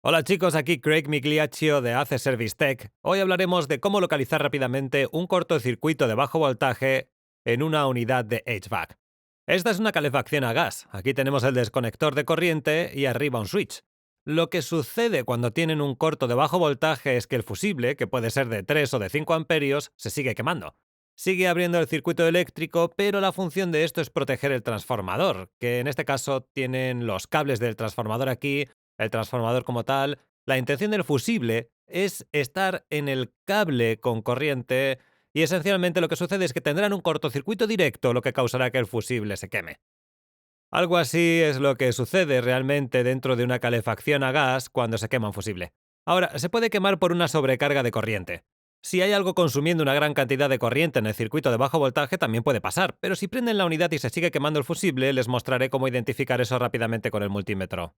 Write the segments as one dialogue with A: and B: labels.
A: Hola chicos, aquí Craig Migliaccio de Ace Service Tech. Hoy hablaremos de cómo localizar rápidamente un cortocircuito de bajo voltaje en una unidad de HVAC. Esta es una calefacción a gas. Aquí tenemos el desconector de corriente y arriba un switch. Lo que sucede cuando tienen un corto de bajo voltaje es que el fusible, que puede ser de 3 o de 5 amperios, se sigue quemando. Sigue abriendo el circuito eléctrico, pero la función de esto es proteger el transformador, que en este caso tienen los cables del transformador aquí, el transformador como tal. La intención del fusible es estar en el cable con corriente y esencialmente lo que sucede es que tendrán un cortocircuito directo, lo que causará que el fusible se queme. Algo así es lo que sucede realmente dentro de una calefacción a gas cuando se quema un fusible. Ahora, se puede quemar por una sobrecarga de corriente. Si hay algo consumiendo una gran cantidad de corriente en el circuito de bajo voltaje también puede pasar, pero si prenden la unidad y se sigue quemando el fusible, les mostraré cómo identificar eso rápidamente con el multímetro.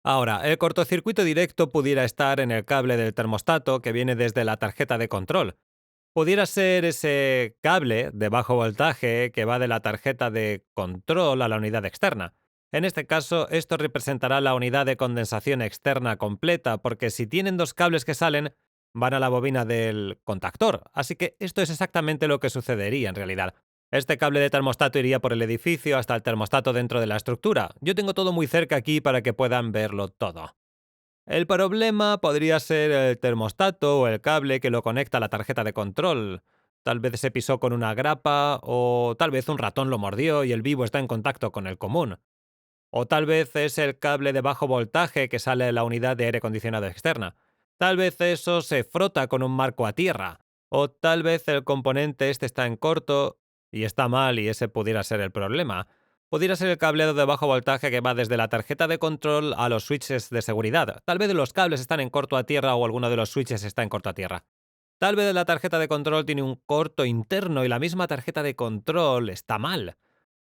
A: Ahora, el cortocircuito directo pudiera estar en el cable del termostato que viene desde la tarjeta de control. Pudiera ser ese cable de bajo voltaje que va de la tarjeta de control a la unidad externa. En este caso, esto representará la unidad de condensación externa completa, porque si tienen dos cables que salen, van a la bobina del contactor. Así que esto es exactamente lo que sucedería en realidad. Este cable de termostato iría por el edificio hasta el termostato dentro de la estructura. Yo tengo todo muy cerca aquí para que puedan verlo todo. El problema podría ser el termostato o el cable que lo conecta a la tarjeta de control. Tal vez se pisó con una grapa, o tal vez un ratón lo mordió y el vivo está en contacto con el común. O tal vez es el cable de bajo voltaje que sale de la unidad de aire acondicionado externa. Tal vez eso se frota con un marco a tierra. O tal vez el componente este está en corto y está mal y ese pudiera ser el problema. Pudiera ser el cableado de bajo voltaje que va desde la tarjeta de control a los switches de seguridad. Tal vez los cables están en corto a tierra o alguno de los switches está en corto a tierra. Tal vez la tarjeta de control tiene un corto interno y la misma tarjeta de control está mal.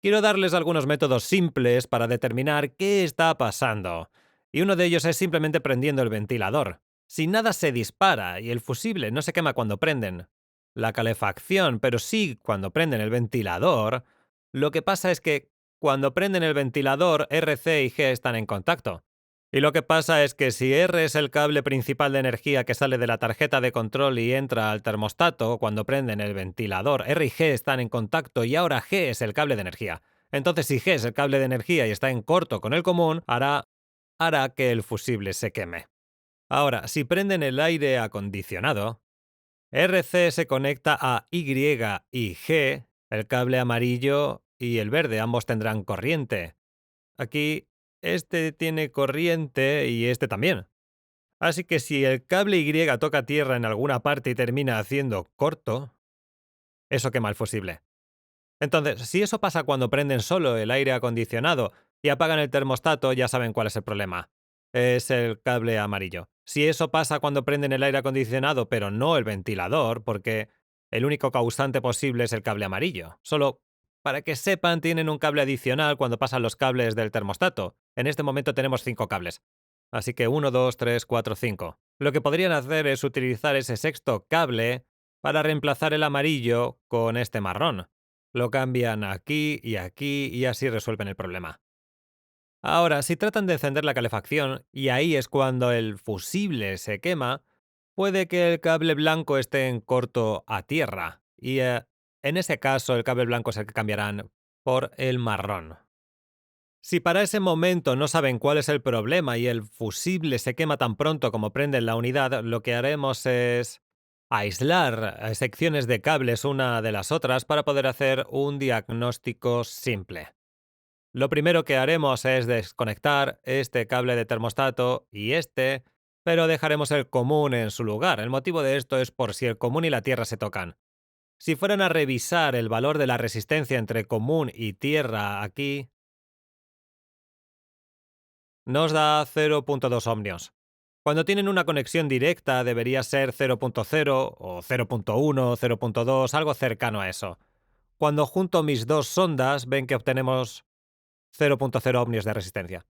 A: Quiero darles algunos métodos simples para determinar qué está pasando. Y uno de ellos es simplemente prendiendo el ventilador. Si nada se dispara y el fusible no se quema cuando prenden la calefacción, pero sí cuando prenden el ventilador, lo que pasa es que cuando prenden el ventilador, RC y G están en contacto. Y lo que pasa es que si R es el cable principal de energía que sale de la tarjeta de control y entra al termostato cuando prenden el ventilador, R y G están en contacto y ahora G es el cable de energía. Entonces, si G es el cable de energía y está en corto con el común, hará que el fusible se queme. Ahora, si prenden el aire acondicionado, RC se conecta a Y y G, el cable amarillo y el verde, ambos tendrán corriente. Aquí, este tiene corriente y este también. Así que si el cable Y toca tierra en alguna parte y termina haciendo corto, eso quema el fusible. Entonces, si eso pasa cuando prenden solo el aire acondicionado y apagan el termostato, ya saben cuál es el problema. Es el cable amarillo. Si eso pasa cuando prenden el aire acondicionado, pero no el ventilador, porque el único causante posible es el cable amarillo. Solo para que sepan, tienen un cable adicional cuando pasan los cables del termostato. En este momento tenemos 5 cables. Así que uno, 2, 3, 4, 5. Lo que podrían hacer es utilizar ese sexto cable para reemplazar el amarillo con este marrón. Lo cambian aquí y así resuelven el problema. Ahora, si tratan de encender la calefacción, y ahí es cuando el fusible se quema, puede que el cable blanco esté en corto a tierra, y en ese caso el cable blanco es el que cambiarán por el marrón. Si para ese momento no saben cuál es el problema y el fusible se quema tan pronto como prenden la unidad, lo que haremos es aislar secciones de cables una de las otras para poder hacer un diagnóstico simple. Lo primero que haremos es desconectar este cable de termostato y este, pero dejaremos el común en su lugar. El motivo de esto es por si el común y la tierra se tocan. Si fueran a revisar el valor de la resistencia entre común y tierra aquí, nos da 0,2 ohmios. Cuando tienen una conexión directa debería ser 0,0 o 0,1, 0,2, algo cercano a eso. Cuando junto mis dos sondas ven que obtenemos 0,0 ohmios de resistencia.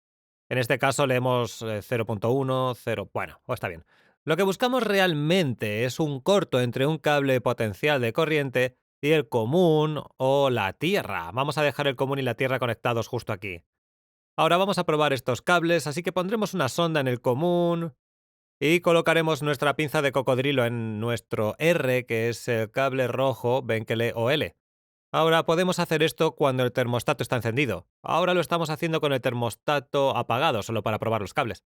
A: En este caso leemos 0,1, 0, bueno, está bien. Lo que buscamos realmente es un corto entre un cable potencial de corriente y el común o la tierra. Vamos a dejar el común y la tierra conectados justo aquí. Ahora vamos a probar estos cables, así que pondremos una sonda en el común y colocaremos nuestra pinza de cocodrilo en nuestro R, que es el cable rojo, ven que lee OL. Ahora podemos hacer esto cuando el termostato está encendido. Ahora lo estamos haciendo con el termostato apagado, solo para probar los cables.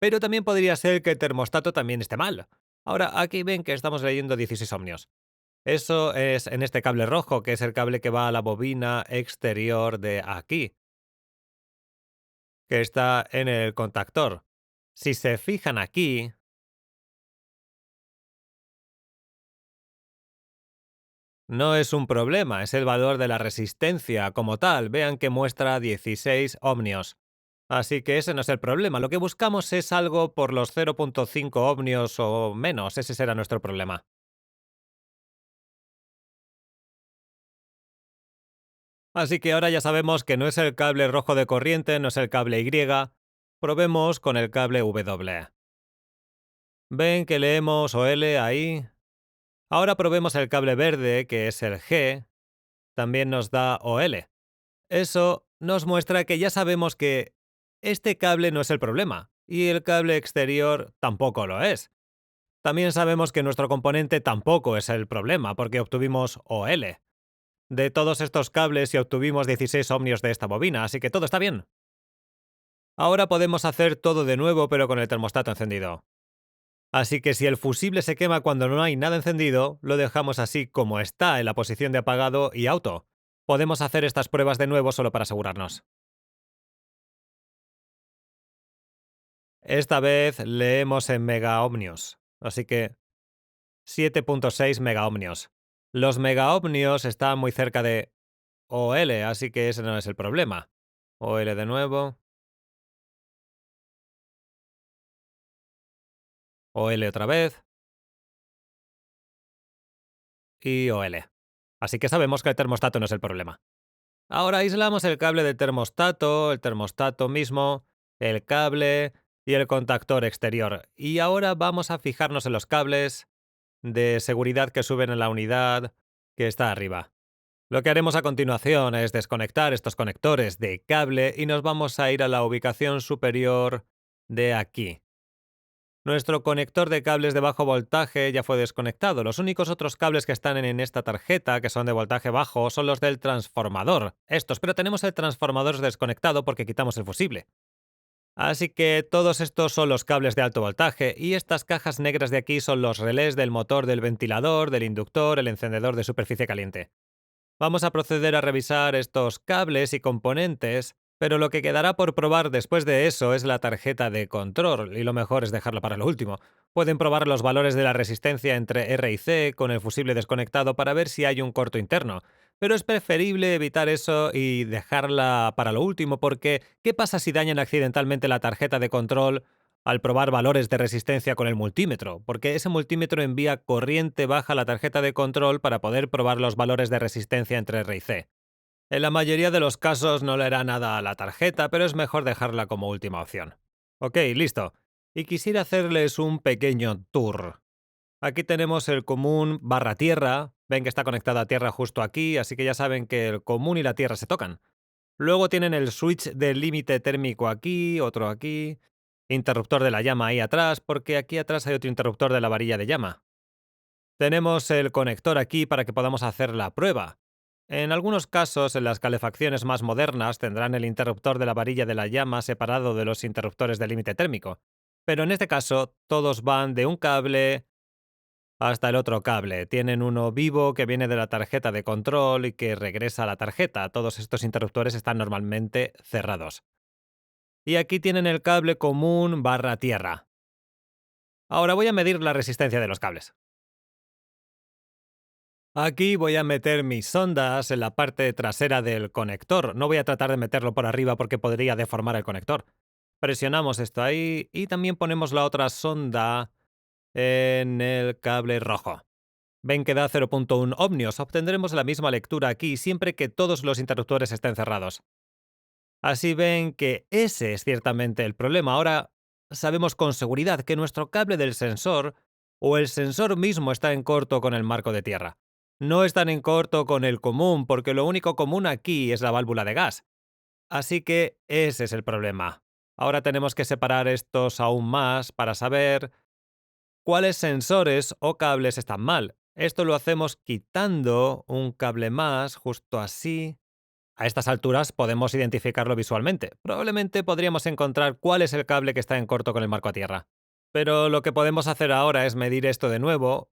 A: Pero también podría ser que el termostato también esté mal. Ahora aquí ven que estamos leyendo 16 ohmios. Eso es en este cable rojo, que es el cable que va a la bobina exterior de aquí, que está en el contactor. Si se fijan aquí, no es un problema, es el valor de la resistencia como tal. Vean que muestra 16 ohmios. Así que ese no es el problema. Lo que buscamos es algo por los 0,5 ohmios o menos. Ese será nuestro problema. Así que ahora ya sabemos que no es el cable rojo de corriente, no es el cable Y. Probemos con el cable W. Ven que leemos OL ahí. Ahora probemos el cable verde, que es el G. También nos da OL. Eso nos muestra que ya sabemos que este cable no es el problema, y el cable exterior tampoco lo es. También sabemos que nuestro componente tampoco es el problema, porque obtuvimos OL de todos estos cables y obtuvimos 16 ohmios de esta bobina, así que todo está bien. Ahora podemos hacer todo de nuevo, pero con el termostato encendido. Así que si el fusible se quema cuando no hay nada encendido, lo dejamos así como está en la posición de apagado y auto. Podemos hacer estas pruebas de nuevo solo para asegurarnos. Esta vez leemos en megaohmios, así que 7,6 megaohmios. Los megaohmios están muy cerca de OL, así que ese no es el problema. OL de nuevo, OL otra vez y OL. Así que sabemos que el termostato no es el problema. Ahora aislamos el termostato mismo, el cable y el contactor exterior. Y ahora vamos a fijarnos en los cables de seguridad que suben en la unidad que está arriba. Lo que haremos a continuación es desconectar estos conectores de cable y nos vamos a ir a la ubicación superior de aquí. Nuestro conector de cables de bajo voltaje ya fue desconectado. Los únicos otros cables que están en esta tarjeta, que son de voltaje bajo, son los del transformador. Estos, pero tenemos el transformador desconectado porque quitamos el fusible. Así que todos estos son los cables de alto voltaje y estas cajas negras de aquí son los relés del motor del ventilador, del inductor, el encendedor de superficie caliente. Vamos a proceder a revisar estos cables y componentes, pero lo que quedará por probar después de eso es la tarjeta de control, y lo mejor es dejarla para lo último. Pueden probar los valores de la resistencia entre R y C con el fusible desconectado para ver si hay un corto interno, pero es preferible evitar eso y dejarla para lo último porque ¿qué pasa si dañan accidentalmente la tarjeta de control al probar valores de resistencia con el multímetro? Porque ese multímetro envía corriente baja a la tarjeta de control para poder probar los valores de resistencia entre R y C. En la mayoría de los casos no le hará nada a la tarjeta, pero es mejor dejarla como última opción. Ok, listo. Y quisiera hacerles un pequeño tour. Aquí tenemos el común barra tierra. Ven que está conectada a tierra justo aquí, así que ya saben que el común y la tierra se tocan. Luego tienen el switch del límite térmico aquí, otro aquí, interruptor de la llama ahí atrás, porque aquí atrás hay otro interruptor de la varilla de llama. Tenemos el conector aquí para que podamos hacer la prueba. En algunos casos, en las calefacciones más modernas tendrán el interruptor de la varilla de la llama separado de los interruptores de límite térmico. Pero en este caso, todos van de un cable hasta el otro cable. Tienen uno vivo que viene de la tarjeta de control y que regresa a la tarjeta. Todos estos interruptores están normalmente cerrados. Y aquí tienen el cable común barra tierra. Ahora voy a medir la resistencia de los cables. Aquí voy a meter mis sondas en la parte trasera del conector. No voy a tratar de meterlo por arriba porque podría deformar el conector. Presionamos esto ahí y también ponemos la otra sonda en el cable rojo. Ven que da 0,1 ohmios. Obtendremos la misma lectura aquí siempre que todos los interruptores estén cerrados. Así ven que ese es ciertamente el problema. Ahora sabemos con seguridad que nuestro cable del sensor o el sensor mismo está en corto con el marco de tierra. No están en corto con el común porque lo único común aquí es la válvula de gas. Así que ese es el problema. Ahora tenemos que separar estos aún más para saber cuáles sensores o cables están mal. Esto lo hacemos quitando un cable más, justo así. A estas alturas podemos identificarlo visualmente. Probablemente podríamos encontrar cuál es el cable que está en corto con el marco a tierra. Pero lo que podemos hacer ahora es medir esto de nuevo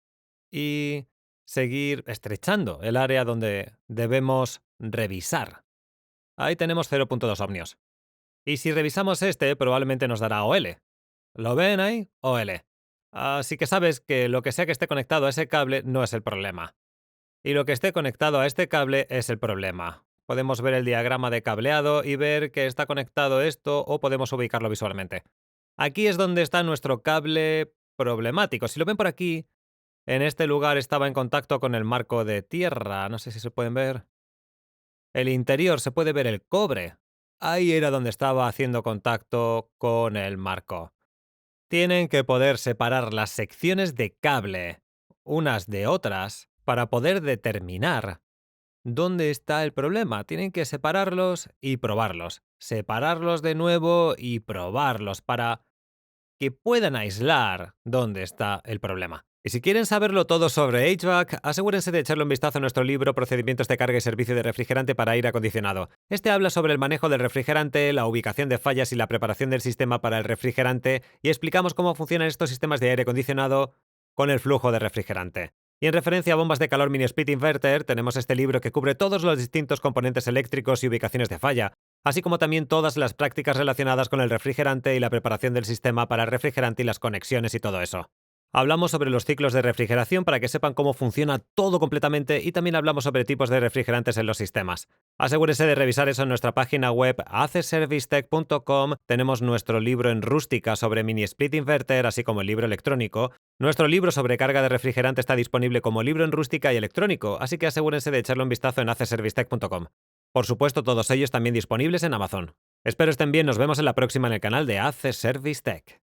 A: y seguir estrechando el área donde debemos revisar. Ahí tenemos 0.2 ohmios. Y si revisamos este, probablemente nos dará OL. ¿Lo ven ahí? OL. Así que sabes que lo que sea que esté conectado a ese cable no es el problema. Y lo que esté conectado a este cable es el problema. Podemos ver el diagrama de cableado y ver que está conectado esto o podemos ubicarlo visualmente. Aquí es donde está nuestro cable problemático. Si lo ven por aquí, en este lugar estaba en contacto con el marco de tierra. No sé si se pueden ver. El interior se puede ver el cobre. Ahí era donde estaba haciendo contacto con el marco. Tienen que poder separar las secciones de cable unas de otras para poder determinar dónde está el problema. Tienen que separarlos y probarlos. Separarlos de nuevo y probarlos para que puedan aislar dónde está el problema. Y si quieren saberlo todo sobre HVAC, asegúrense de echarle un vistazo a nuestro libro Procedimientos de carga y servicio de refrigerante para aire acondicionado. Este habla sobre el manejo del refrigerante, la ubicación de fallas y la preparación del sistema para el refrigerante, y explicamos cómo funcionan estos sistemas de aire acondicionado con el flujo de refrigerante. Y en referencia a bombas de calor mini split inverter, tenemos este libro que cubre todos los distintos componentes eléctricos y ubicaciones de falla, así como también todas las prácticas relacionadas con el refrigerante y la preparación del sistema para el refrigerante y las conexiones y todo eso. Hablamos sobre los ciclos de refrigeración para que sepan cómo funciona todo completamente y también hablamos sobre tipos de refrigerantes en los sistemas. Asegúrese de revisar eso en nuestra página web aceservicetech.com. Tenemos nuestro libro en rústica sobre mini split inverter, así como el libro electrónico. Nuestro libro sobre carga de refrigerante está disponible como libro en rústica y electrónico, así que asegúrense de echarle un vistazo en aceservicetech.com. Por supuesto, todos ellos también disponibles en Amazon. Espero estén bien, nos vemos en la próxima en el canal de Ace Service Tech.